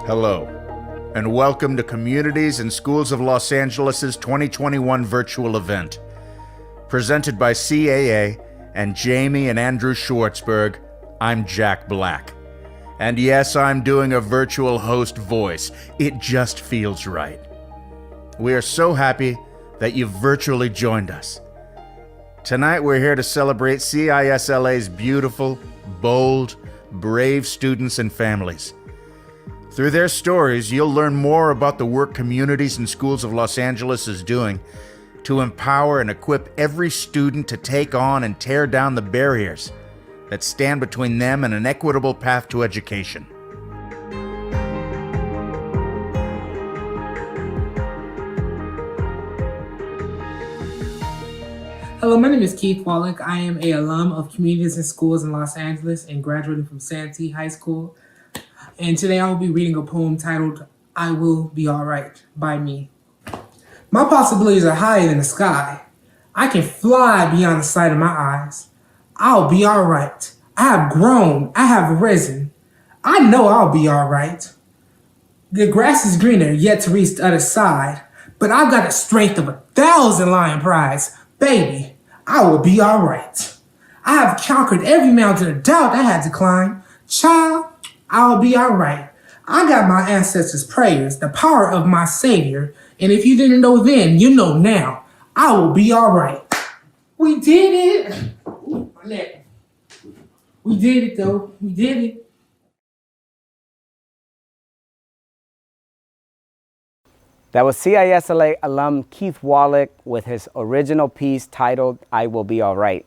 Hello, and welcome to Communities and Schools of Los Angeles' 2021 virtual event. Presented by CAA and Jamie and Andrew Schwartzberg, I'm Jack Black. And yes, I'm doing a virtual host voice. It just feels right. We are so happy that you've virtually joined us. Tonight we're here to celebrate CISLA's beautiful, bold, brave students and families. Through their stories, you'll learn more about the work Communities and Schools of Los Angeles is doing to empower and equip every student to take on and tear down the barriers that stand between them and an equitable path to education. Hello, my name is Keith Wallach. I am an alum of Communities and Schools in Los Angeles and graduating from Santee High School. And today I will be reading a poem titled, I Will Be Alright by me. My possibilities are higher than the sky. I can fly beyond the sight of my eyes. I'll be alright. I have grown. I have risen. I know I'll be alright. The grass is greener, yet to reach the other side. But I've got the strength of 1,000 lion prides. Baby, I will be alright. I have conquered every mountain of doubt I had to climb. Child, I'll be alright. I got my ancestors' prayers, the power of my Savior, and if you didn't know then, you know now. I will be alright. We did it. Ooh, my neck. We did it though. We did it. That was CISLA alum Keith Wallach with his original piece titled, I Will Be Alright.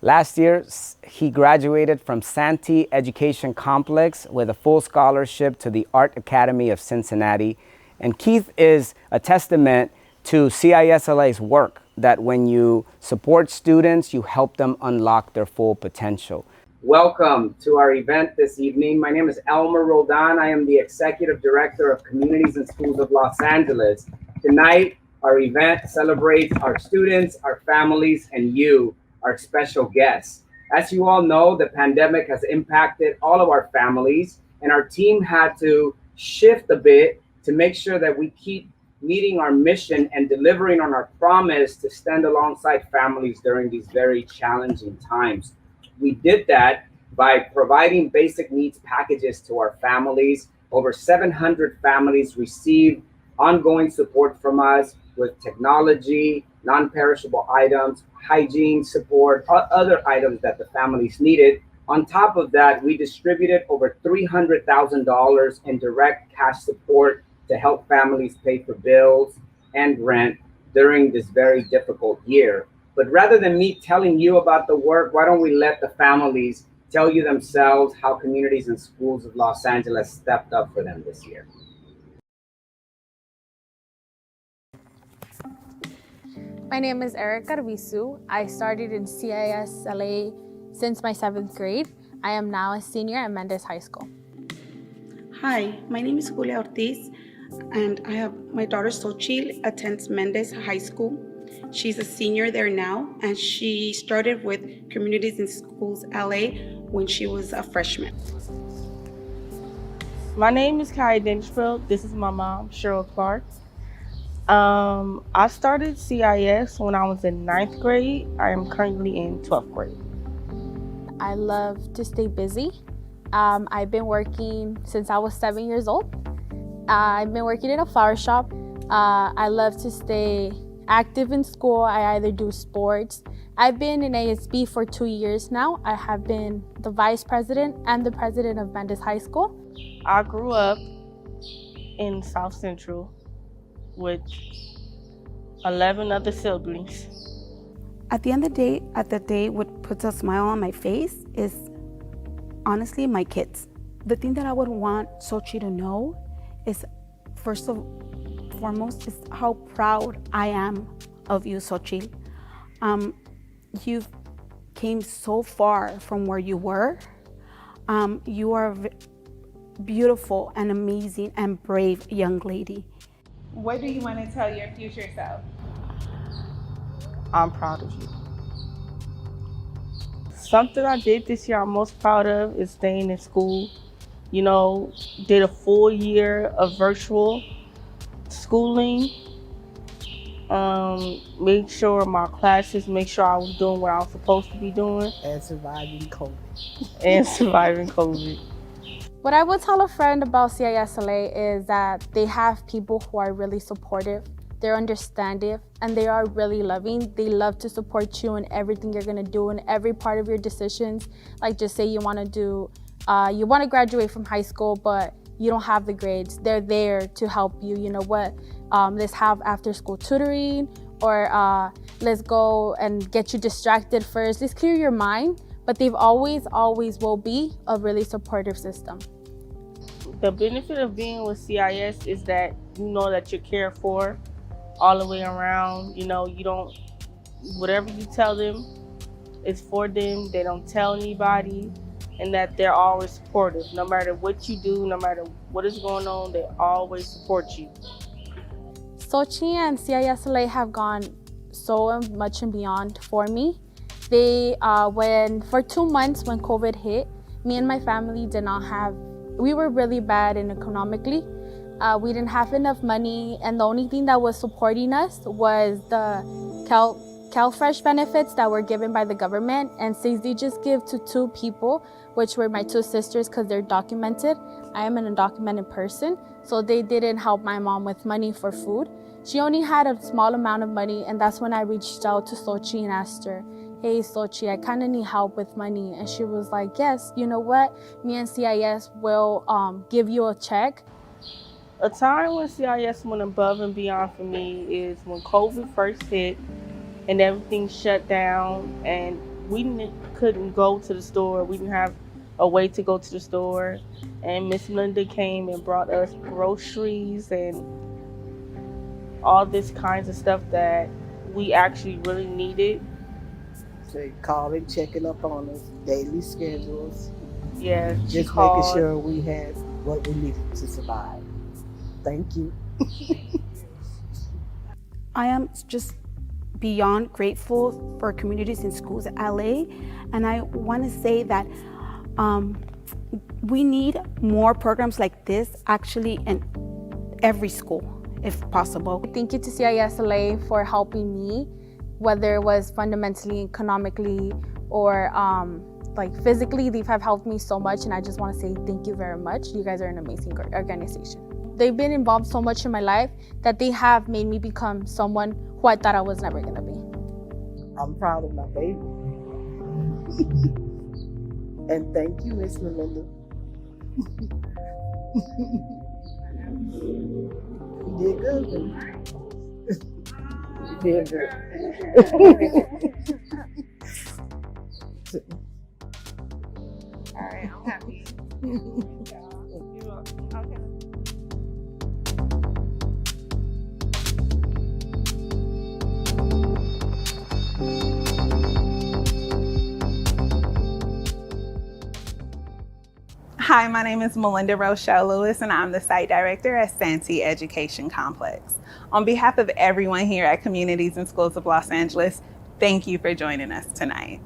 Last year, he graduated from Santee Education Complex with a full scholarship to the Art Academy of Cincinnati. And Keith is a testament to CISLA's work, that when you support students, you help them unlock their full potential. Welcome to our event this evening. My name is Elmer Roldan. I am the Executive Director of Communities and Schools of Los Angeles. Tonight, our event celebrates our students, our families, and you, our special guests. As you all know, the pandemic has impacted all of our families, and our team had to shift a bit to make sure that we keep meeting our mission and delivering on our promise to stand alongside families during these very challenging times. We did that by providing basic needs packages to our families. Over 700 families received ongoing support from us with technology, non-perishable items, hygiene support, other items that the families needed. On top of that, we distributed over $300,000 in direct cash support to help families pay for bills and rent during this very difficult year. But rather than me telling you about the work, why don't we let the families tell you themselves how Communities and Schools of Los Angeles stepped up for them this year. My name is Erica Arvizu. I started in CISLA since my 7th grade. I am now a senior at Mendez High School. Hi, my name is Julia Ortiz, and I have my daughter Xochitl attends Mendez High School. She's a senior there now, and she started with Communities and Schools LA when she was a freshman. My name is Kai Dennisfield. This is my mom, Cheryl Clark. I started CIS when I was in 9th grade. I am currently in 12th grade. I love to stay busy. I've been working since I was 7 years old. I've been working in a flower shop. I love to stay active in school. I either do sports. I've been in ASB for 2 years now. I have been the vice president and the president of Mendez High School. I grew up in South Central with 11 other siblings. At the end of the day, what puts a smile on my face is honestly my kids. The thing that I would want Sochi to know is, first and foremost, is how proud I am of you, Sochi. You've came so far from where you were. You are a beautiful and amazing and brave young lady. What do you want to tell your future self? I'm proud of you. Something I did this year I'm most proud of is staying in school did a full year of virtual schooling. Make sure my classes, make sure I was doing what I was supposed to be doing. And surviving COVID. And surviving COVID. What I would tell a friend about CISLA is that they have people who are really supportive, they're understanding, and they are really loving. They love to support you in everything you're gonna do, in every part of your decisions. Like, just say you wanna graduate from high school, but you don't have the grades. They're there to help you. You know what? Let's have after school tutoring, or let's go and get you distracted first. Let's clear your mind. But they've always will be a really supportive system. The benefit of being with CIS is that you know that you're cared for all the way around. Whatever you tell them is for them. They don't tell anybody, and that they're always supportive. No matter what you do, no matter what is going on, they always support you. Sochi and CISLA have gone so much and beyond for me. They, for 2 months when COVID hit, me and my family we were really bad economically. We didn't have enough money, and the only thing that was supporting us was the CalFresh benefits that were given by the government. And since they just give to 2 people, which were my 2 sisters because they're documented, I am an undocumented person, so they didn't help my mom with money for food. She only had a small amount of money, and that's when I reached out to Sochi and asked her, hey, Sochi, I kind of need help with money. And she was like, yes, you know what? Me and CIS will give you a check. A time when CIS went above and beyond for me is when COVID first hit and everything shut down, and we couldn't go to the store. We didn't have a way to go to the store. And Miss Linda came and brought us groceries and all this kinds of stuff that we actually really needed. So calling, checking up on us, daily schedules. Yeah, just making sure we had what we needed to survive. Thank you. I am just beyond grateful for communities and schools at LA, and I want to say that we need more programs like this actually in every school, if possible. Thank you to CISLA for helping me, whether it was fundamentally, economically, or physically. They have helped me so much, and I just want to say thank you very much. You guys are an amazing organization. They've been involved so much in my life that they have made me become someone who I thought I was never gonna be. I'm proud of my baby. And thank you, Miss Melinda. You did good, baby. You did good. All right, I'm happy. You're welcome. Okay. Hi, my name is Melinda Rochelle Lewis, and I'm the site director at Santee Education Complex. On behalf of everyone here at Communities and Schools of Los Angeles, thank you for joining us tonight.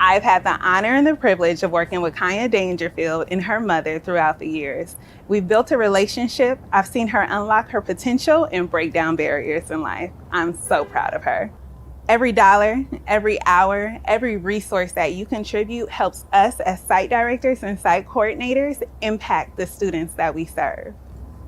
I've had the honor and the privilege of working with Kanya Dangerfield and her mother throughout the years. We've built a relationship. I've seen her unlock her potential and break down barriers in life. I'm so proud of her. Every dollar, every hour, every resource that you contribute helps us as site directors and site coordinators impact the students that we serve.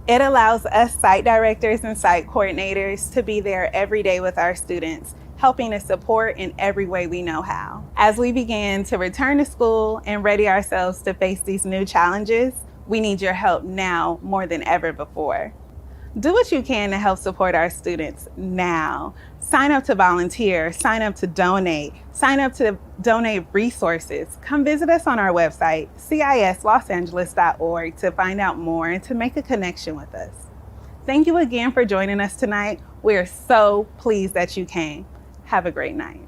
It allows us site directors and site coordinators to be there every day with our students, helping to support in every way we know how. As we begin to return to school and ready ourselves to face these new challenges, we need your help now more than ever before. Do what you can to help support our students now. Sign up to volunteer, sign up to donate resources. Come visit us on our website, CISLosAngeles.org, to find out more and to make a connection with us. Thank you again for joining us tonight. We are so pleased that you came. Have a great night.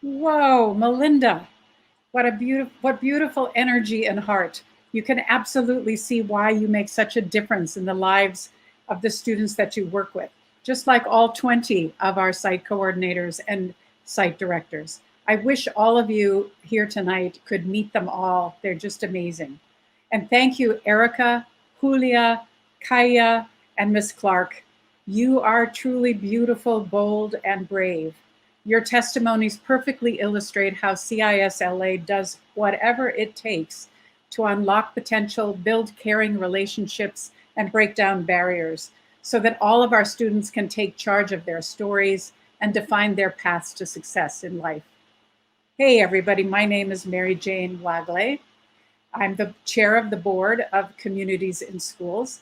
Whoa, Melinda, what beautiful energy and heart. You can absolutely see why you make such a difference in the lives of the students that you work with. just like all 20 of our site coordinators and site directors. I wish all of you here tonight could meet them all. They're just amazing. And thank you, Erica, Julia, Kaya, and Miss Clark. You are truly beautiful, bold, and brave. Your testimonies perfectly illustrate how CISLA does whatever it takes to unlock potential, build caring relationships, and break down barriers so that all of our students can take charge of their stories and define their paths to success in life. Hey, everybody, my name is Mary Jane Wagley. I'm the chair of the board of Communities in Schools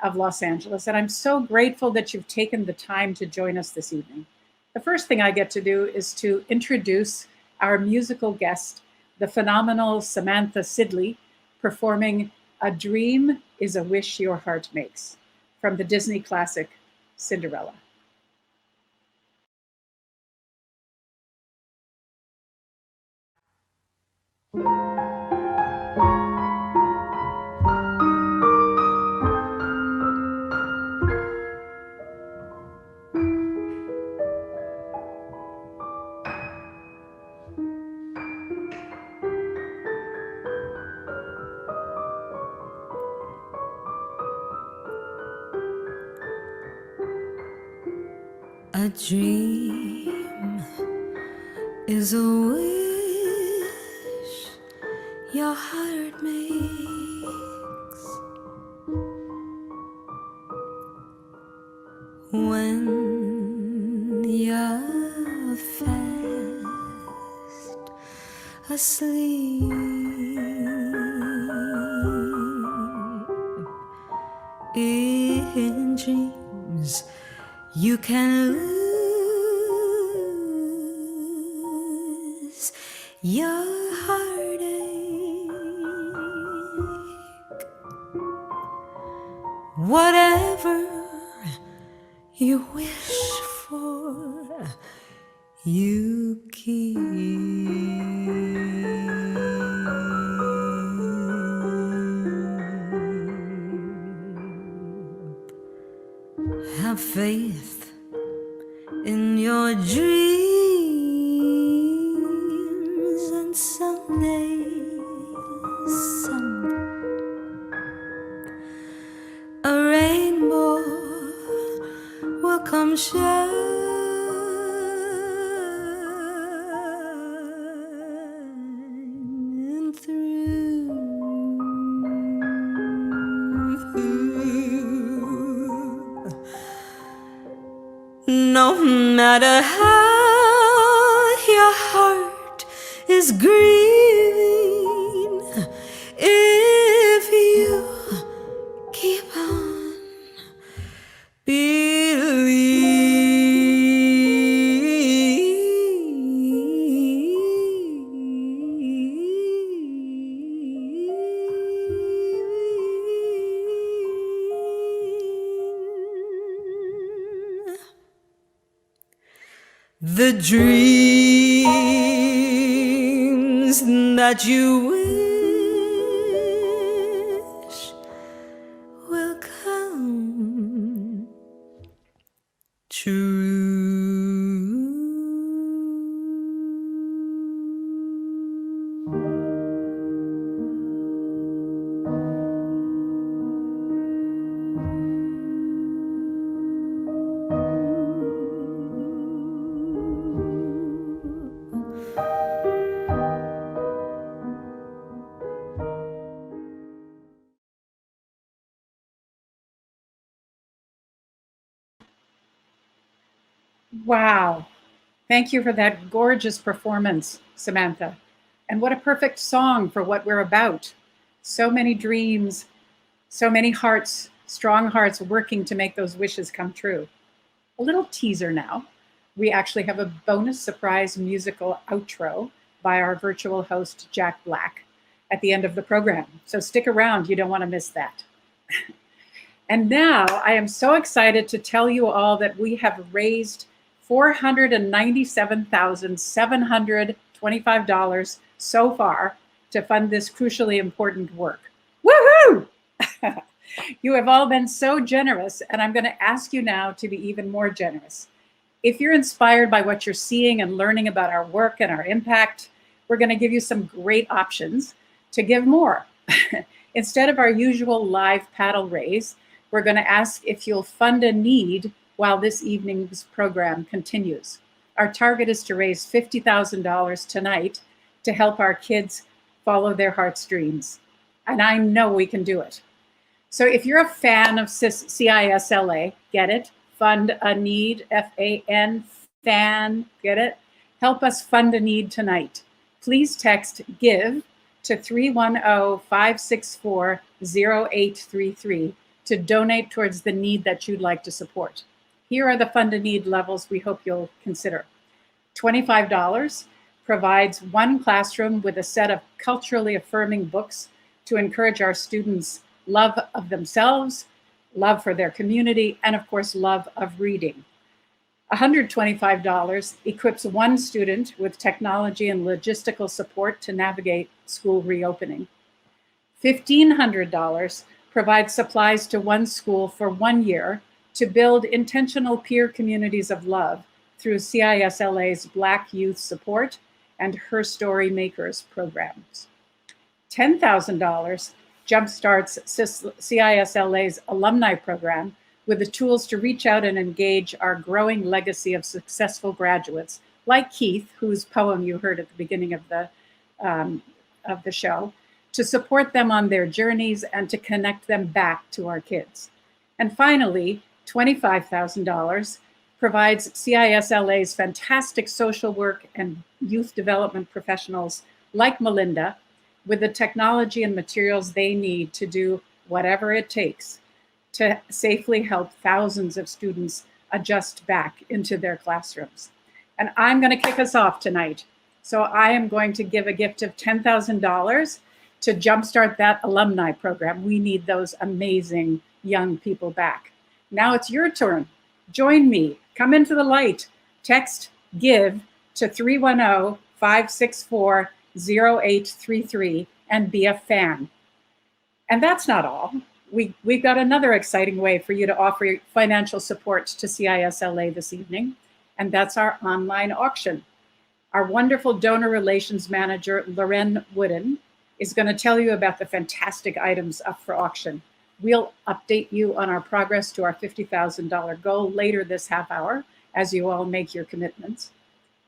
of Los Angeles, and I'm so grateful that you've taken the time to join us this evening. The first thing I get to do is to introduce our musical guest, the phenomenal Samantha Sidley, performing A Dream is a Wish Your Heart Makes from the Disney classic Cinderella. A dream is a wish your heart makes when you're fast asleep. In dreams you can lose your heartache. Whatever you wish for, you keep. Have faith in your dreams, and someday a rainbow will come shining through. No matter how your heart is grieving, if you keep on the dreams that you wish will come true. Wow. Thank you for that gorgeous performance, Samantha. And what a perfect song for what we're about. So many dreams, so many hearts, strong hearts working to make those wishes come true. A little teaser now. We actually have a bonus surprise musical outro by our virtual host, Jack Black, at the end of the program. So stick around, you don't want to miss that. And now I am so excited to tell you all that we have raised $497,725 so far to fund this crucially important work. Woohoo! You have all been so generous, and I'm going to ask you now to be even more generous. If you're inspired by what you're seeing and learning about our work and our impact, we're going to give you some great options to give more. Instead of our usual live paddle raise, we're going to ask if you'll fund a need while this evening's program continues. Our target is to raise $50,000 tonight to help our kids follow their heart's dreams. And I know we can do it. So if you're a fan of CISLA, get it? Fund a need, F-A-N, fan, get it? Help us fund a need tonight. Please text GIVE to 310-564-0833 to donate towards the need that you'd like to support. Here are the fund a need levels we hope you'll consider. $25 provides one classroom with a set of culturally affirming books to encourage our students' love of themselves, love for their community, and of course, love of reading. $125 equips one student with technology and logistical support to navigate school reopening. $1,500 provides supplies to one school for 1 year to build intentional peer communities of love through CISLA's Black Youth Support and Her Story Makers programs. $10,000 jumpstarts CISLA's alumni program with the tools to reach out and engage our growing legacy of successful graduates, like Keith, whose poem you heard at the beginning of the show, to support them on their journeys and to connect them back to our kids. And finally, $25,000 provides CISLA's fantastic social work and youth development professionals like Melinda with the technology and materials they need to do whatever it takes to safely help thousands of students adjust back into their classrooms. And I'm going to kick us off tonight. So I am going to give a gift of $10,000 to jumpstart that alumni program. We need those amazing young people back. Now it's your turn. Join me. Come into the light. Text GIVE to 310-564-0833 and be a fan. And that's not all. We've got another exciting way for you to offer financial support to CISLA this evening, and that's our online auction. Our wonderful donor relations manager, Loren Wooden, is going to tell you about the fantastic items up for auction. We'll update you on our progress to our $50,000 goal later this half hour as you all make your commitments.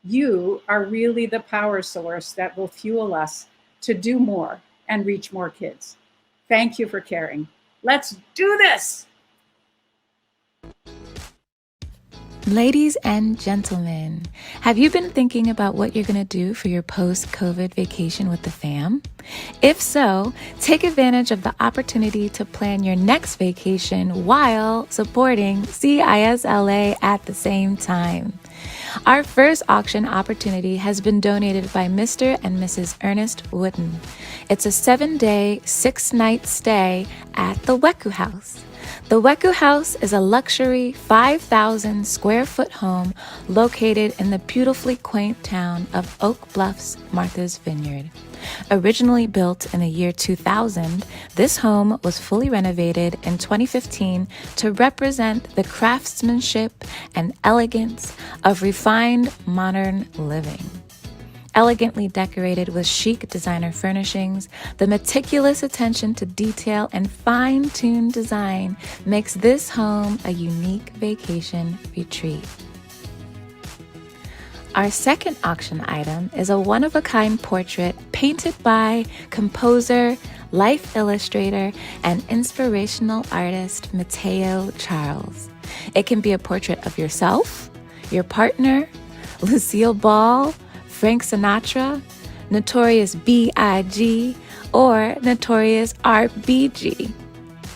You are really the power source that will fuel us to do more and reach more kids. Thank you for caring. Let's do this! Ladies and gentlemen, have you been thinking about what you're going to do for your post-COVID vacation with the fam? If so, take advantage of the opportunity to plan your next vacation while supporting CISLA at the same time. Our first auction opportunity has been donated by Mr. and Mrs. Ernest Wooden. It's a 7-day, 6-night stay at the Weku House. The Weku House is a luxury 5,000 square foot home located in the beautifully quaint town of Oak Bluffs, Martha's Vineyard. Originally built in the year 2000, this home was fully renovated in 2015 to represent the craftsmanship and elegance of refined modern living. Elegantly decorated with chic designer furnishings, the meticulous attention to detail and fine-tuned design makes this home a unique vacation retreat. Our second auction item is a one-of-a-kind portrait painted by composer, life illustrator, and inspirational artist Matteo Charles. It can be a portrait of yourself, your partner, Lucille Ball, Frank Sinatra, Notorious B.I.G., or Notorious R.B.G.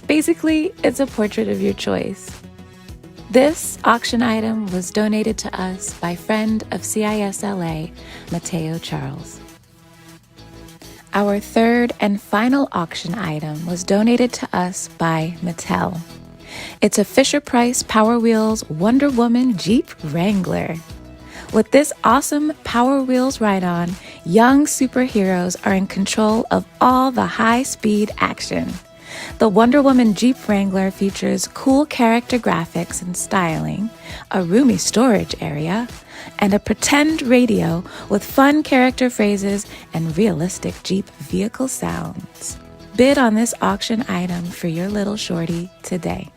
Basically, it's a portrait of your choice. This auction item was donated to us by friend of CISLA, Matteo Charles. Our third and final auction item was donated to us by Mattel. It's a Fisher-Price Power Wheels Wonder Woman Jeep Wrangler. With this awesome Power Wheels ride-on, young superheroes are in control of all the high-speed action. The Wonder Woman Jeep Wrangler features cool character graphics and styling, a roomy storage area, and a pretend radio with fun character phrases and realistic Jeep vehicle sounds. Bid on this auction item for your little shorty today.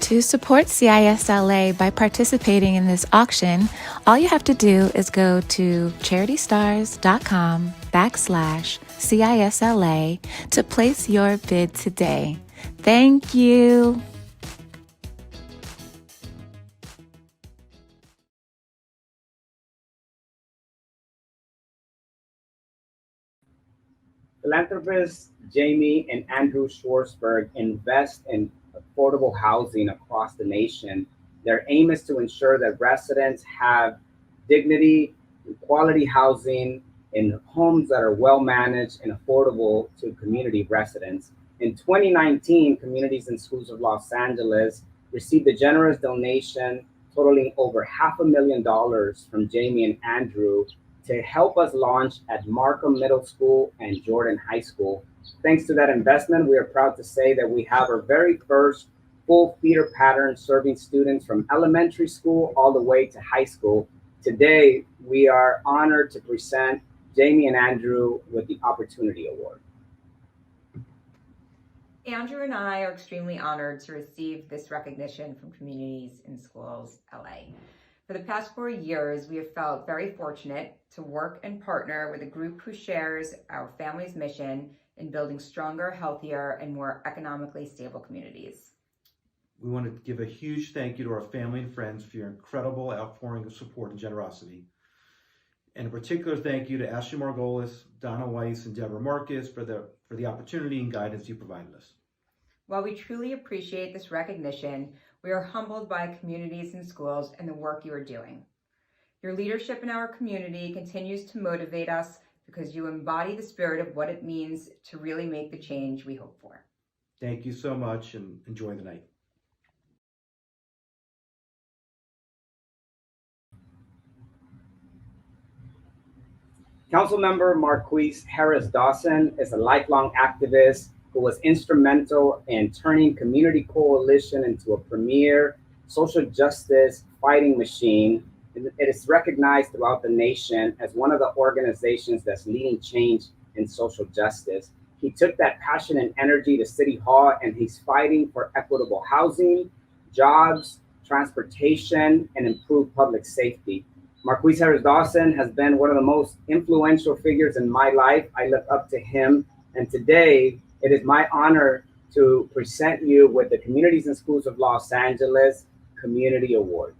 To support CISLA by participating in this auction, all you have to do is go to charitystars.com/CISLA to place your bid today. Thank you. Philanthropists Jamie and Andrew Schwartzberg invest in affordable housing across the nation. Their aim is to ensure that residents have dignity, quality housing in homes that are well managed and affordable to community residents. In 2019, Communities and Schools of Los Angeles received a generous donation totaling over $500,000 from Jamie and Andrew to help us launch at Markham Middle School and Jordan High School. Thanks to that investment, we are proud to say that we have our very first full feeder pattern serving students from elementary school all the way to high school. Today, we are honored to present Jamie and Andrew with the Opportunity Award. Andrew and I are extremely honored to receive this recognition from Communities in Schools LA. For the past 4 years, we have felt very fortunate to work and partner with a group who shares our family's mission in building stronger, healthier, and more economically stable communities. We want to give a huge thank you to our family and friends for your incredible outpouring of support and generosity. And a particular thank you to Ashley Margolis, Donna Weiss, and Deborah Marcus for the opportunity and guidance you provided us. While we truly appreciate this recognition, we are humbled by Communities in Schools and the work you are doing. Your leadership in our community continues to motivate us because you embody the spirit of what it means to really make the change we hope for. Thank you so much and enjoy the night. Councilmember Marqueece Harris-Dawson is a lifelong activist who was instrumental in turning Community Coalition into a premier social justice fighting machine. It is recognized throughout the nation as one of the organizations that's leading change in social justice. He took that passion and energy to City Hall, and he's fighting for equitable housing, jobs, transportation, and improved public safety. Marqueece Harris-Dawson has been one of the most influential figures in my life. I look up to him, and today it is my honor to present you with the Communities and Schools of Los Angeles Community Award.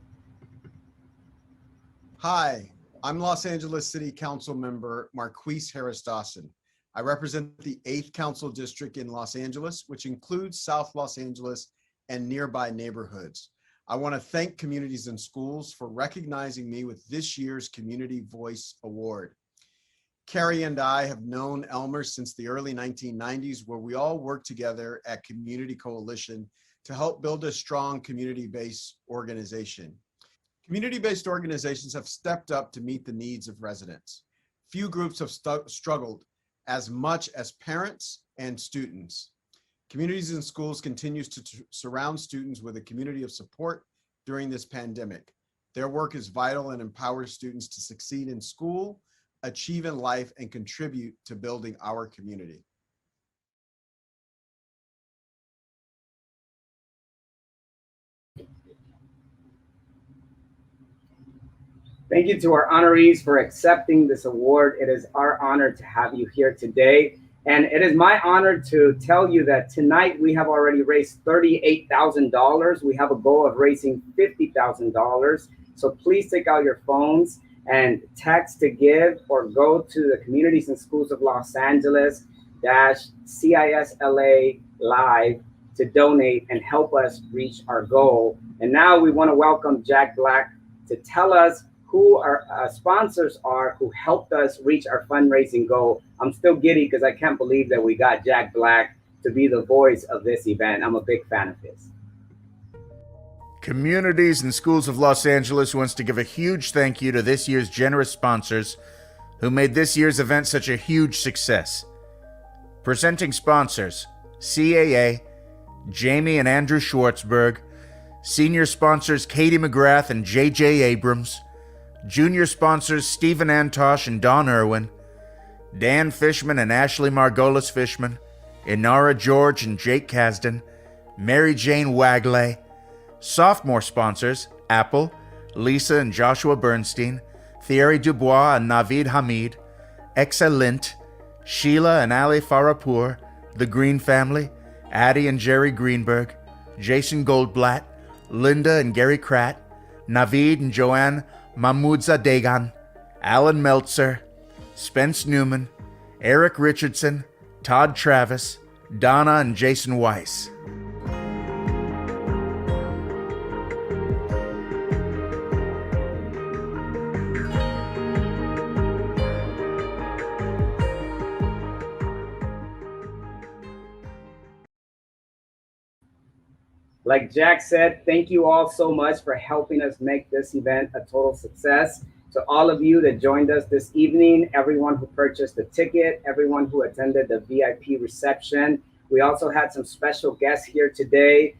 Hi, I'm Los Angeles City Council member Marqueece Harris-Dawson. I represent the 8th Council District in Los Angeles, which includes South Los Angeles and nearby neighborhoods. I want to thank Communities and Schools for recognizing me with this year's Community Voice Award. Carrie and I have known Elmer since the early 1990s, where we all worked together at Community Coalition to help build a strong community-based organization. Community-based organizations have stepped up to meet the needs of residents. Few groups have struggled as much as parents and students. Communities in Schools continues to surround students with a community of support during this pandemic. Their work is vital and empowers students to succeed in school, achieve in life, and contribute to building our community. Thank you to our honorees for accepting this award. It is our honor to have you here today. And it is my honor to tell you that tonight we have already raised $38,000. We have a goal of raising $50,000. So please take out your phones and text to give, or go to the Communities and Schools of Los Angeles CISLA Live to donate and help us reach our goal. And now we want to welcome Jack Black to tell us who our sponsors are who helped us reach our fundraising goal. I'm still giddy because I can't believe that we got Jack Black to be the voice of this event. I'm a big fan of his. Communities and Schools of Los Angeles wants to give a huge thank you to this year's generous sponsors who made this year's event such a huge success. Presenting sponsors: CAA, Jamie and Andrew Schwartzberg, senior sponsors Katie McGrath and J.J. Abrams, junior sponsors Stephen Antosh and Don Irwin, Dan Fishman and Ashley Margolis Fishman, Inara George and Jake Kasdan, Mary Jane Wagley, sophomore sponsors Apple, Lisa and Joshua Bernstein, Thierry Dubois and Naveed Hamid, Excellent, Sheila and Ali Farapur, The Green Family, Addie and Jerry Greenberg, Jason Goldblatt, Linda and Gary Kratt, Naveed and Joanne Mahmoudza Degan, Alan Meltzer, Spence Newman, Eric Richardson, Todd Travis, Donna and Jason Weiss. Like Jack said, thank you all so much for helping us make this event a total success. To all of you that joined us this evening, everyone who purchased a ticket, everyone who attended the VIP reception. We also had some special guests here today,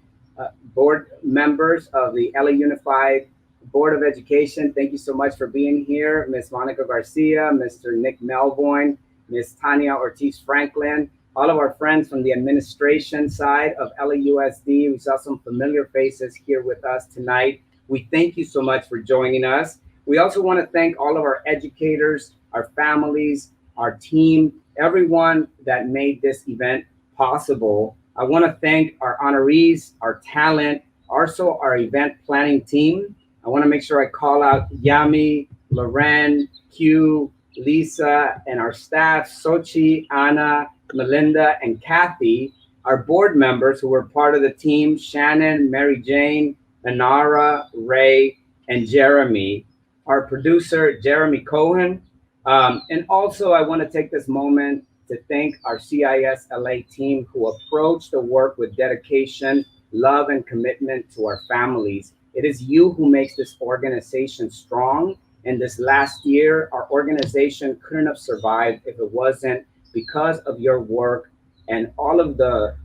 board members of the LA Unified Board of Education. Thank you so much for being here. Ms. Monica Garcia, Mr. Nick Melvoin, Ms. Tanya Ortiz Franklin, all of our friends from the administration side of LAUSD. We saw some familiar faces here with us tonight. We thank you so much for joining us. We also want to thank all of our educators, our families, our team, everyone that made this event possible. I want to thank our honorees, our talent, also our event planning team. I want to make sure I call out Yami, Loren, Q, Lisa, and our staff, Sochi, Anna, Melinda, and Kathy, our board members who were part of the team, Shannon, Mary Jane, Anara, Ray, and Jeremy, our producer, Jeremy Cohen. And also I want to take this moment to thank our CISLA team who approached the work with dedication, love, and commitment to our families. It is you who makes this organization strong. And this last year, our organization couldn't have survived if it wasn't because of your work and all of the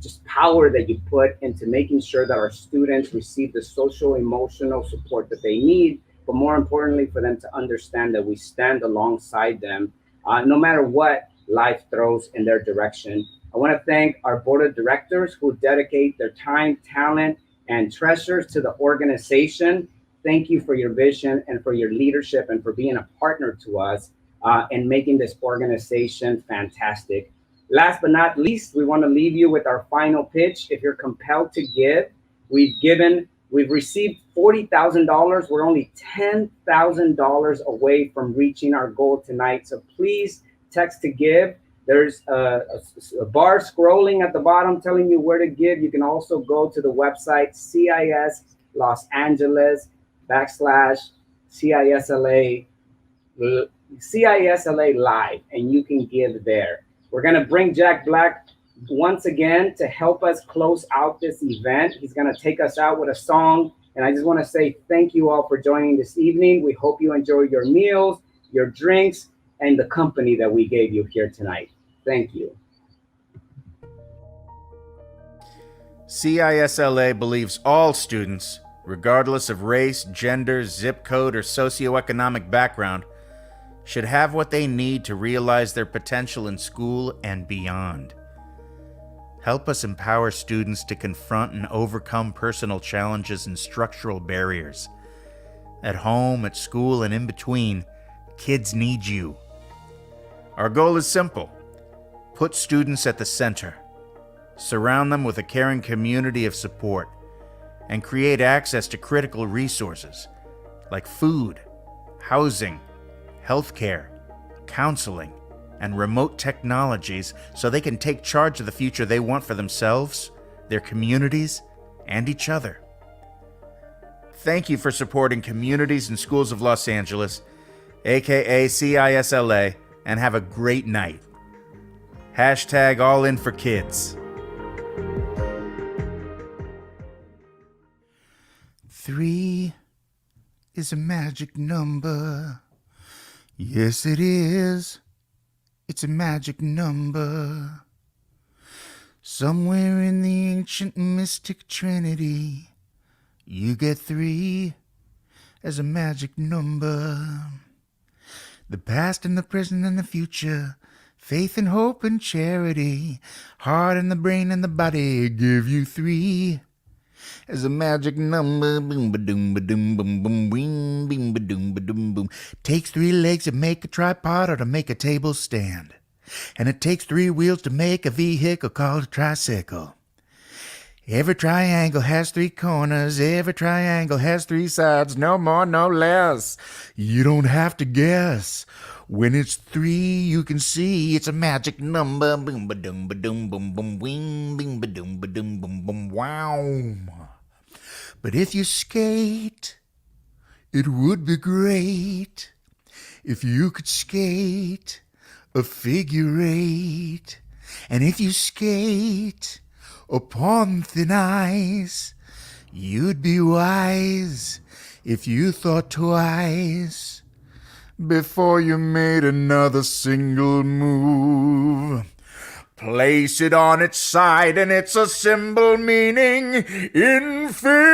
just power that you put into making sure that our students receive the social, emotional support that they need, but more importantly, for them to understand that we stand alongside them, no matter what life throws in their direction. I want to thank our board of directors who dedicate their time, talent, and treasures to the organization. Thank you for your vision and for your leadership and for being a partner to us and making this organization fantastic. Last but not least, we want to leave you with our final pitch. If you're compelled to give, we've received $40,000. We're only $10,000 away from reaching our goal tonight. So please text to give. There's a bar scrolling at the bottom telling you where to give. You can also go to the website CIS Los Angeles /CISLA Live, and you can give there. We're going to bring Jack Black once again to help us close out this event. He's going to take us out with a song. And I just want to say thank you all for joining this evening. We hope you enjoy your meals, your drinks, and the company that we gave you here tonight. Thank you. CISLA believes all students, regardless of race, gender, zip code, or socioeconomic background, should have what they need to realize their potential in school and beyond. Help us empower students to confront and overcome personal challenges and structural barriers. At home, at school, and in between, kids need you. Our goal is simple. Put students at the center. Surround them with a caring community of support, and create access to critical resources like food, housing, healthcare, counseling, and remote technologies so they can take charge of the future they want for themselves, their communities, and each other. Thank you for supporting Communities and Schools of Los Angeles, aka CISLA, and have a great night. Hashtag all in for kids. 3 is a magic number. Yes, it is. It's a magic number. Somewhere in the ancient mystic trinity, you get 3 as a magic number. The past and the present and the future, faith and hope and charity, heart and the brain and the body give you 3 as a magic number. Boom ba doom ba doom boom boom wing boom ba doom ba doom boom. Takes 3 legs to make a tripod or to make a table stand. And it takes 3 wheels to make a vehicle called a tricycle. Every triangle has 3 corners. Every triangle has 3 sides. No more, no less. You don't have to guess. When it's 3, you can see it's a magic number. Boom ba doom ba doom boom boom wing boom ba doom boom wow. But if you skate, it would be great if you could skate a figure 8. And if you skate upon thin ice, you'd be wise if you thought twice before you made another single move. Place it on its side and it's a symbol meaning infinity.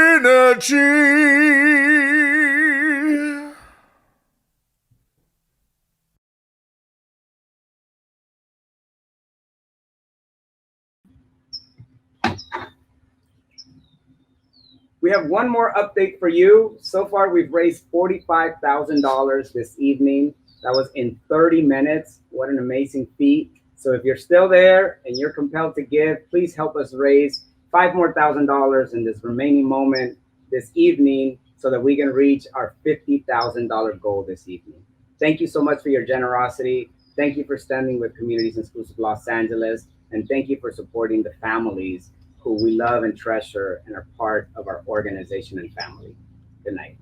We have one more update for you. So far, we've raised $45,000 this evening. That was in 30 minutes. What an amazing feat. So if you're still there and you're compelled to give, please help us raise $5,000 more in this remaining moment this evening so that we can reach our $50,000 goal this evening. Thank you so much for your generosity. Thank you for standing with Communities and Schools of Los Angeles. And thank you for supporting the families who we love and treasure and are part of our organization and family. Good night.